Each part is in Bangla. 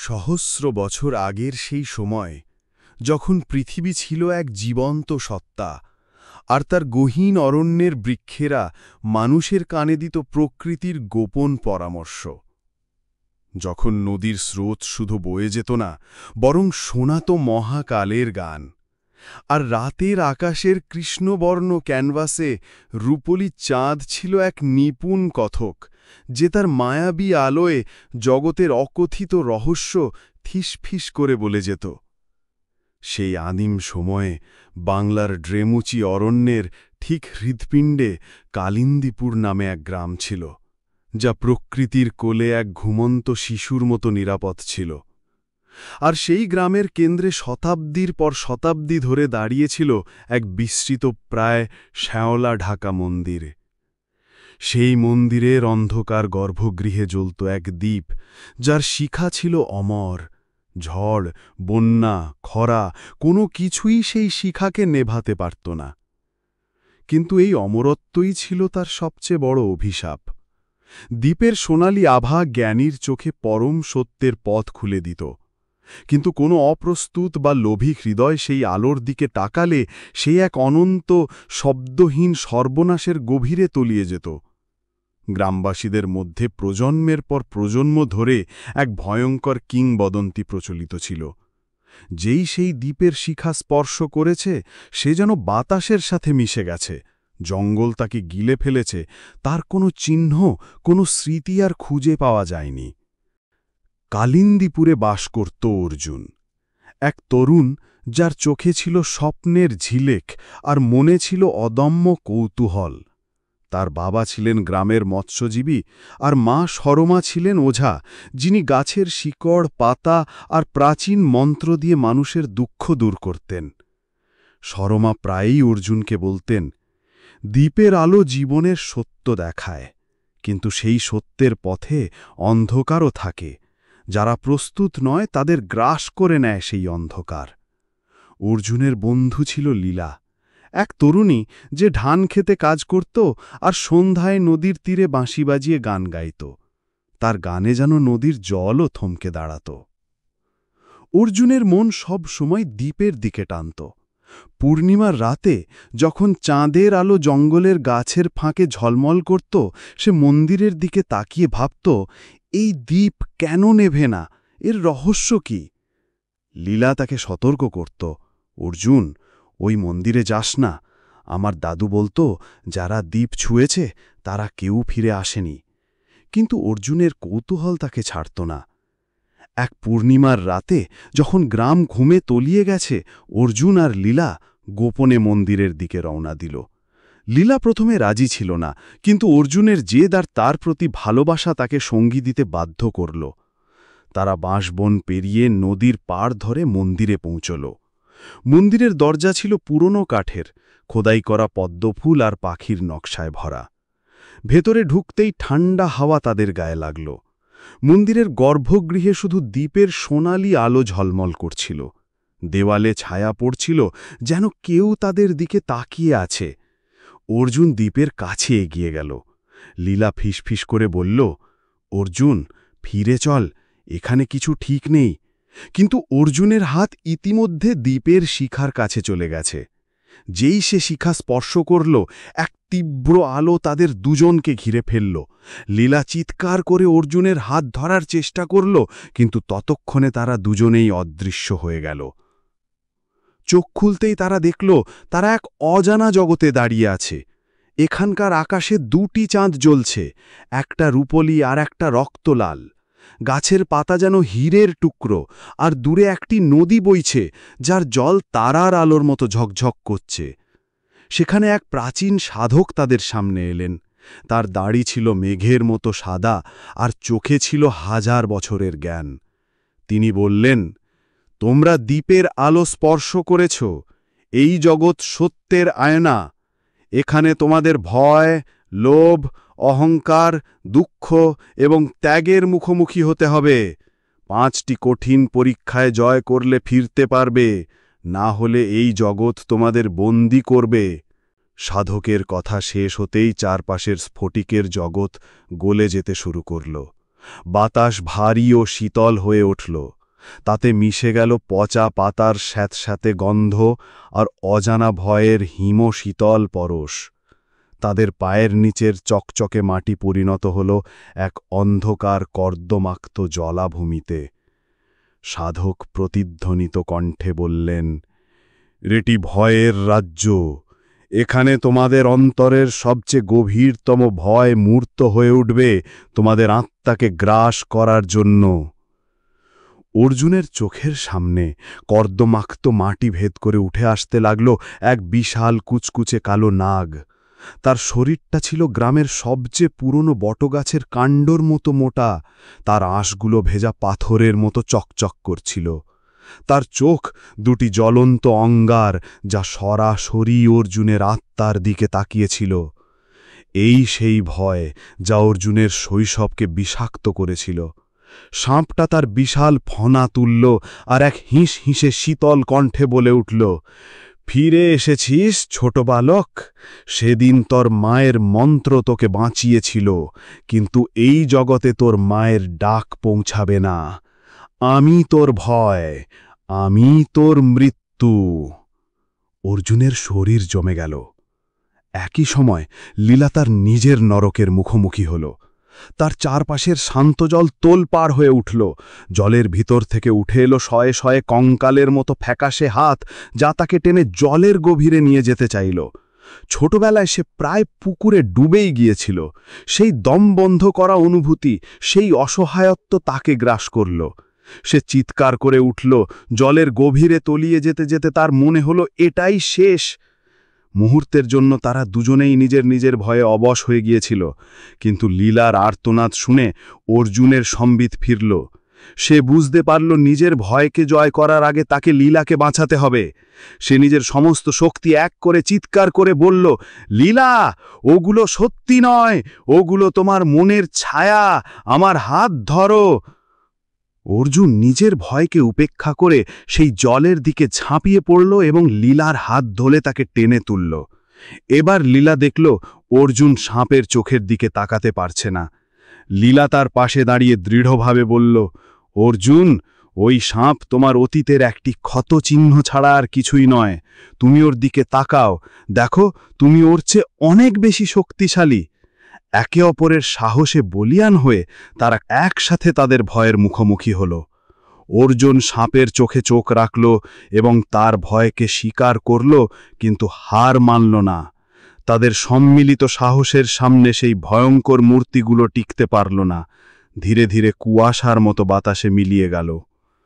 সহস্র বছর আগের সেই সময় যখন পৃথিবী ছিল এক জীবন্ত সত্তা আর তার গহীন অরণ্যের বৃক্ষেরা মানুষের কানে দিত প্রকৃতির গোপন পরামর্শ, যখন নদীর স্রোত শুধু বয়ে যেত না, বরং শোনাত মহাকালের গান, আর রাতের আকাশের কৃষ্ণবর্ণ ক্যানভাসে রূপলি চাঁদ ছিল এক নিপুণ কথক, যে তার মায়াবী আলোয় জগতের অকথিত রহস্য থিসফিস করে বলে যেত। সেই আদিম সময়ে বাংলার ড্রেমুচি অরণ্যের ঠিক হৃৎপিণ্ডে কালিন্দীপুর নামে এক গ্রাম ছিল, যা প্রকৃতির কোলে এক ঘুমন্ত শিশুর মতো নিরাপদ ছিল। আর সেই গ্রামের কেন্দ্রে শতাব্দীর পর শতাব্দী ধরে দাঁড়িয়েছিল এক বিস্তৃত প্রায় শ্যাওলা ঢাকা মন্দির। সেই মন্দিরের অন্ধকার গর্ভগৃহে জ্বলত এক দ্বীপ, যার শিখা ছিল অমর। ঝড়, বন্যা, খরা কোনো কিছুই সেই শিখাকে নেভাতে পারত না। কিন্তু এই অমরত্বই ছিল তার সবচেয়ে বড় অভিশাপ। দ্বীপের সোনালি আভা জ্ঞানীর চোখে পরম সত্যের পথ খুলে দিত, কিন্তু কোনো অপ্রস্তুত বা লোভী হৃদয় সেই আলোর দিকে তাকালে সে এক অনন্ত শব্দহীন সর্বনাশের গভীরে তলিয়ে যেত। গ্রামবাসীদের মধ্যে প্রজন্মের পর প্রজন্ম ধরে এক ভয়ঙ্কর কিংবদন্তি প্রচলিত ছিল। যেই সেই দ্বীপের শিখা স্পর্শ করেছে, সে যেন বাতাসের সাথে মিশে গেছে, জঙ্গল তাকে গিলে ফেলেছে, তার কোনো চিহ্ন, কোনো স্মৃতি আর খুঁজে পাওয়া যায়নি। কালিন্দীপুরে বাস করত অর্জুন, এক তরুণ যার চোখে ছিল স্বপ্নের ঝিলেক আর মনে ছিল অদম্য কৌতূহল। তার বাবা ছিলেন গ্রামের মৎস্যজীবী, আর মা সরমা ছিলেন ওঝা, যিনি গাছের শিকড়, পাতা আর প্রাচীন মন্ত্র দিয়ে মানুষের দুঃখ দূর করতেন। সরমা প্রায়ই অর্জুনকে বলতেন, দ্বীপের আলো জীবনের সত্য দেখায়, কিন্তু সেই সত্যের পথে অন্ধকারও থাকে। যারা প্রস্তুত নয় তাদের গ্রাস করে নেয় সেই অন্ধকার। অর্জুনের বন্ধু ছিল লীলা, এক তরুণী যে ধান খেতে কাজ করত আর সন্ধ্যায় নদীর তীরে বাঁশি বাজিয়ে গান গাইত। তার গানে যেন নদীর জলও থমকে দাঁড়াত। অর্জুনের মন সব সময় দ্বীপের দিকে টানত। পূর্ণিমার রাতে যখন চাঁদের আলো জঙ্গলের গাছের ফাঁকে ঝলমল করত, সে মন্দিরের দিকে তাকিয়ে ভাবত, এই দ্বীপ কেন নেভে না, এর রহস্য কি? লীলা তাকে সতর্ক করত, অর্জুন, ওই মন্দিরে যাস না। আমার দাদু বলতো, যারা দ্বীপ ছুঁয়েছে তারা কেউ ফিরে আসেনি। কিন্তু অর্জুনের কৌতূহল তাকে ছাড়ত না। এক পূর্ণিমার রাতে যখন গ্রাম ঘুমে তলিয়ে গেছে, অর্জুন আর লীলা গোপনে মন্দিরের দিকে রওনা দিল। লীলা প্রথমে রাজি ছিল না, কিন্তু অর্জুনের জেদ আর তার প্রতি ভালোবাসা তাকে সঙ্গী দিতে বাধ্য করল। তারা বাঁশবন পেরিয়ে নদীর পাড় ধরে মন্দিরে পৌঁছল। মন্দিরের দরজা ছিল পুরনো কাঠের, খোদাই করা পদ্মফুল আর পাখির নকশায় ভরা। ভেতরে ঢুকতেই ঠান্ডা হাওয়া তাদের গায়ে লাগল। মন্দিরের গর্ভগৃহে শুধু দ্বীপের সোনালি আলো ঝলমল করছিল। দেওয়ালে ছায়া পড়ছিল, যেন কেউ তাদের দিকে তাকিয়ে আছে। অর্জুন দ্বীপের কাছে এগিয়ে গেল। লীলা ফিসফিস করে বলল, অর্জুন, ফিরে চল, এখানে কিছু ঠিক নেই। কিন্তু অর্জুনের হাত ইতিমধ্যে দ্বীপের শিখার কাছে চলে গেছে। যেই সে শিখা স্পর্শ করল, এক তীব্র আলো তাদের দুজনকে ঘিরে ফেলল। লীলা চিৎকার করে অর্জুনের হাত ধরার চেষ্টা করল, কিন্তু ততক্ষণে তারা দুজনেই অদৃশ্য হয়ে গেল। চোখ খুলতেই তারা দেখল, তারা এক অজানা জগতে দাঁড়িয়ে আছে। এখানকার আকাশে দুটি চাঁদ জ্বলছে, একটা রূপলি আর একটা রক্তলাল। গাছের পাতা যেন হীরের টুকরো, আর দূরে একটি নদী বইছে, যার জল তারার আলোর মতো ঝকঝক করছে। সেখানে এক প্রাচীন সাধক তাদের সামনে এলেন। তার দাড়ি ছিল মেঘের মতো সাদা, আর চোখে ছিল হাজার বছরের জ্ঞান। তিনি বললেন, তোমরা দ্বীপের আলো স্পর্শ করেছ, এই জগৎ সত্যের আয়না। এখানে তোমাদের ভয়, লোভ, অহংকার, দুঃখ এবং ত্যাগের মুখোমুখি হতে হবে। 5টি কঠিন পরীক্ষায় জয় করলে ফিরতে পারবে, না হলে এই জগৎ তোমাদের বন্দী করবে। সাধকের কথা শেষ হতেই চারপাশের স্ফটিকের জগৎ গলে যেতে শুরু করল। বাতাস ভারী ও শীতল হয়ে উঠল, তাতে মিশে গেল পচা পাতার স্যাঁতস্যাঁতে গন্ধ আর অজানা ভয়ের হিমশীতল পরশ। তাদের পায়ের নিচের চকচকে মাটি পরিণত হল এক অন্ধকার কর্দমাক্ত জলাভূমিতে। সাধক প্রতিধ্বনিত কণ্ঠে বললেন, এটি ভয়ের রাজ্য। এখানে তোমাদের অন্তরের সবচেয়ে গভীরতম ভয় মূর্ত হয়ে উঠবে তোমাদের আত্মাকে গ্রাস করার জন্য। অর্জুনের চোখের সামনে কর্দমাক্ত মাটি ভেদ করে উঠে আসতে লাগল এক বিশাল কুচকুচে কালো নাগ। তার শরীরটা ছিল গ্রামের সবচেয়ে পুরনো বটগাছের কাণ্ডর মতো মোটা, তার আঁশগুলো ভেজা পাথরের মতো চকচক করছিল। তার চোখ দুটি জ্বলন্ত অঙ্গার, যা সরাসরি অর্জুনের আত্মার দিকে তাকিয়েছিল। এই সেই ভয় যা অর্জুনের শৈশবকে বিষাক্ত করেছিল। সাপটা তার বিশাল ফনা তুলল আর এক হিঁস হিঁসে শীতল কণ্ঠে বলে উঠল, ফিরে এসেছিস ছোট বালক। সেদিন তোর মায়ের মন্ত্র তোকে বাঁচিয়েছিল, কিন্তু এই জগতে তোর মায়ের ডাক পৌঁছাবে না। আমি তোর ভয়, আমি তোর মৃত্যু। অর্জুনের শরীর জমে গেল। একই সময় লীলা তার নিজের নরকের মুখোমুখি হল। তার চারপাশের শান্ত জল তোলপাড় হয়ে উঠল। জলের ভিতর থেকে উঠে এলো শয়ে শয়ে কঙ্কালের মতো ফ্যাকাশে হাত, যা তাকে টেনে জলের গভীরে নিয়ে যেতে চাইল। ছোটবেলায় সে প্রায় পুকুরে ডুবেই গিয়েছিল। সেই দম বন্ধ করা অনুভূতি, সেই অসহায়ত্ব তাকে গ্রাস করল। সে চিৎকার করে উঠল। জলের গভীরে তলিয়ে যেতে যেতে তার মনে হলো এটাই শেষ। মুহূর্তের জন্য তারা দুজনেই নিজের নিজের ভয়ে অবশ হয়ে গিয়েছিল, কিন্তু লীলার আর্তনাদ শুনে অর্জুনের সম্বিত ফিরল। সে বুঝতে পারল নিজের ভয়কে জয় করার আগে তাকে লীলাকে বাঁচাতে হবে। সে নিজের সমস্ত শক্তি এক করে চিৎকার করে বলল, লীলা, ওগুলো সত্যি নয়, ওগুলো তোমার মনের ছায়া, আমার হাত ধরো। অর্জুন নিজের ভয়কে উপেক্ষা করে সেই জলের দিকে ঝাঁপিয়ে পড়ল এবং লীলার হাত ধরে তাকে টেনে তুলল। এবার লীলা দেখল অর্জুন সাপের চোখের দিকে তাকাতে পারছে না। লীলা তার পাশে দাঁড়িয়ে দৃঢ়ভাবে বলল, অর্জুন, ওই সাপ তোমার অতীতের একটি ক্ষতচিহ্ন ছাড়া আর কিছুই নয়। তুমি ওর দিকে তাকাও, দেখো তুমি ওর চেয়ে অনেক বেশি শক্তিশালী। একে অপরের সাহসে বলীয়ান হয়ে তারা একসাথে তাদের ভয়ের মুখোমুখি হল। অর্জুন সাপের চোখে চোখ রাখল এবং তার ভয়কে স্বীকার করল, কিন্তু হার মানল না। তাদের সম্মিলিত সাহসের সামনে সেই ভয়ঙ্কর মূর্তিগুলো টিকতে পারল না। ধীরে ধীরে কুয়াশার মতো বাতাসে মিলিয়ে গেল।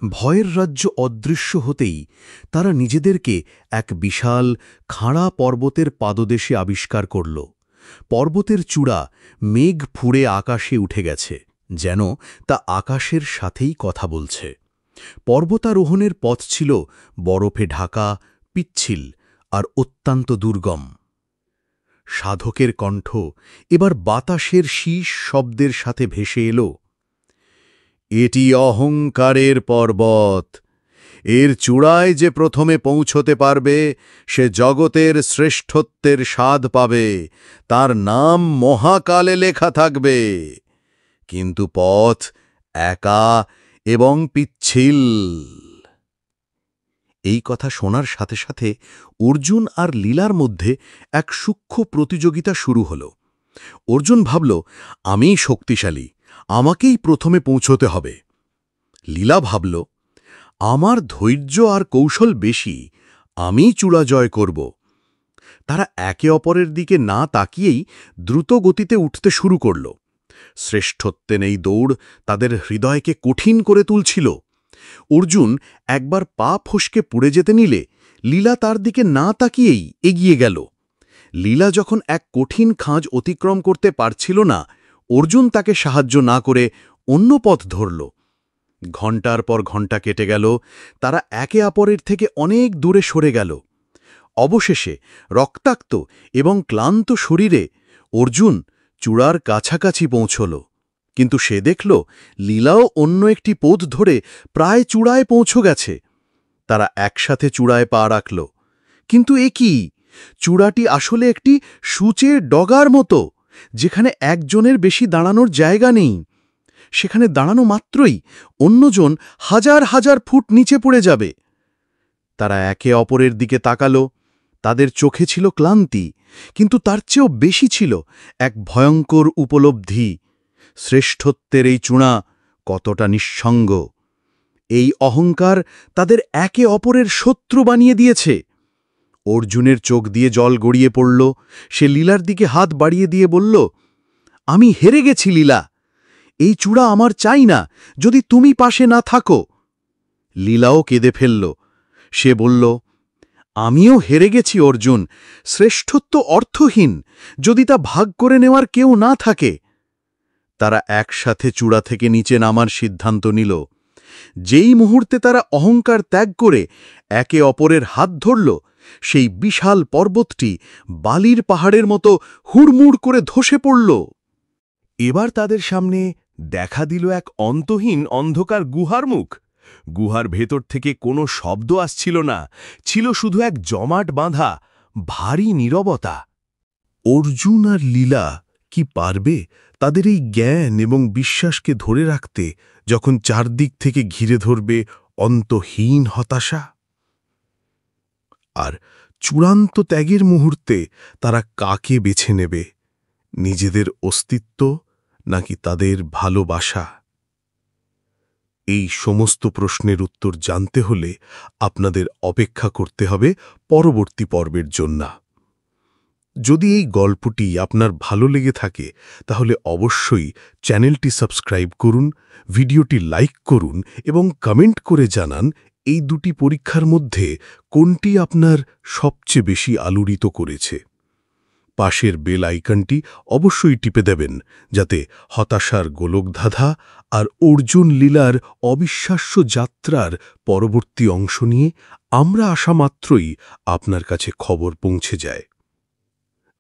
ভয়ের রাজ্য অদৃশ্য হতেই তারা নিজেদেরকে এক বিশাল খাড়া পর্বতের পাদদেশে আবিষ্কার করল। পর্বতের চূড়া মেঘ ফুঁড়ে আকাশে উঠে গেছে, যেন তা আকাশের সাথেই কথা বলছে। পর্বতারোহণের পথ ছিল বরফে ঢাকা, পিচ্ছিল আর অত্যন্ত দুর্গম। সাধকের কণ্ঠ এবার বাতাসের শীষ শব্দের সাথে ভেসে এলো, এটি অহংকারের পর্বত। এর চূড়ায় যে প্রথমে পৌঁছতে পারবে সে জগতের শ্রেষ্ঠত্বের স্বাদ পাবে, তার নাম মহাকালে লেখা থাকবে। কিন্তু পথ একা এবং পিচ্ছিল। এই কথা শোনার সাথে সাথে অর্জুন আর লীলার মধ্যে এক সূক্ষ্ম প্রতিযোগিতা শুরু হল। অর্জুন ভাবল, আমিই শক্তিশালী, আমাকেই প্রথমে পৌঁছতে হবে। লীলা ভাবল, আমার ধৈর্য আর কৌশল বেশি, আমিই চূড়া জয় করব। তারা একে অপরের দিকে না তাকিয়েই দ্রুত গতিতে উঠতে শুরু করল। শ্রেষ্ঠত্বের এই দৌড় তাদের হৃদয়কে কঠিন করে তুলছিল। অর্জুন একবার পা ফসকে পড়ে যেতে নিলে লীলা তার দিকে না তাকিয়েই এগিয়ে গেল। লীলা যখন এক কঠিন খাঁজ অতিক্রম করতে পারছিল না, অর্জুন তাকে সাহায্য না করে অন্য পথ ধরল। ঘণ্টার পর ঘণ্টা কেটে গেল, তারা একে অপরের থেকে অনেক দূরে সরে গেল। অবশেষে রক্তাক্ত এবং ক্লান্ত শরীরে অর্জুন চূড়ার কাছাকাছি পৌঁছল। কিন্তু সে দেখল লীলাও অন্য একটি পথ ধরে প্রায় চূড়ায় পৌঁছ গেছে। তারা একসাথে চূড়ায় পা রাখল, কিন্তু এ কি? চূড়াটি আসলে একটি সূচের ডগার মতো, যেখানে একজনের বেশি দাঁড়ানোর জায়গা নেই। সেখানে দাঁড়ানো মাত্রই অন্যজন হাজার হাজার ফুট নিচে পড়ে যাবে। তারা একে অপরের দিকে তাকালো। তাদের চোখে ছিল ক্লান্তি, কিন্তু তার চেয়েও বেশি ছিল এক ভয়ঙ্কর উপলব্ধি। শ্রেষ্ঠত্বের এই চূড়া কতটা নিঃসঙ্গ! এই অহংকার তাদের একে অপরের শত্রু বানিয়ে দিয়েছে। অর্জুনের চোখ দিয়ে জল গড়িয়ে পড়ল। সে লীলার দিকে হাত বাড়িয়ে দিয়ে বলল, আমি হেরে গেছি লীলা। এই চূড়া আমার চাই না, যদি তুমি পাশে না থাকো। লীলাও কেঁদে ফেলল। সে বলল, আমিও হেরে গেছি অর্জুন। শ্রেষ্ঠত্ব অর্থহীন যদি তা ভাগ করে নেওয়ার কেউ না থাকে। তারা একসাথে চূড়া থেকে নিচে নামার সিদ্ধান্ত নিল। যেই মুহূর্তে তারা অহংকার ত্যাগ করে একে অপরের হাত ধরল, সেই বিশাল পর্বতটি বালির পাহাড়ের মতো হুড়মুড় করে ধসে পড়ল। এবার তাদের সামনে দেখা দিল এক অন্তহীন অন্ধকার গুহার মুখ। গুহার ভেতর থেকে কোনো শব্দ আসছিল না, ছিল শুধু এক জমাট বাঁধা ভারী নীরবতা। অর্জুন আর লীলা কি পারবে তাদের এই জ্ঞান এবং বিশ্বাসকে ধরে রাখতে, যখন চারদিক থেকে ঘিরে ধরবে অন্তহীন হতাশা? আর চূড়ান্ত ত্যাগের মুহূর্তে তারা কাকে বেছে নেবে, নিজেদের অস্তিত্ব নাকি তাদের ভালোবাসা? এই সমস্ত প্রশ্নের উত্তর জানতে হলে আপনাদের অপেক্ষা করতে হবে পরবর্তী পর্বের জন্য। যদি এই গল্পটি আপনার ভালো লেগে থাকে তাহলে অবশ্যই চ্যানেলটি সাবস্ক্রাইব করুন, ভিডিওটি লাইক করুন এবং কমেন্ট করে জানান এই দুটি পরীক্ষার মধ্যে কোনটি আপনার সবচেয়ে বেশি আলোড়িত করেছে। পাশের বেল আইকনটি অবশ্যই টিপে দেবেন, যাতে হতাশার গোলকধাঁধা আর অর্জুন লীলার অবিশ্বাস্য যাত্রার পরবর্তী অংশ নিয়ে আমরা আসা মাত্রই আপনার কাছে খবর পৌঁছে যায়।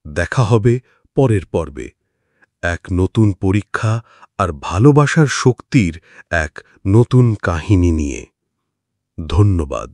দেখা হবে পরের পর্বে এক নতুন পরীক্ষা আর ভালোবাসার শক্তির এক নতুন কাহিনী নিয়ে। ধন্যবাদ।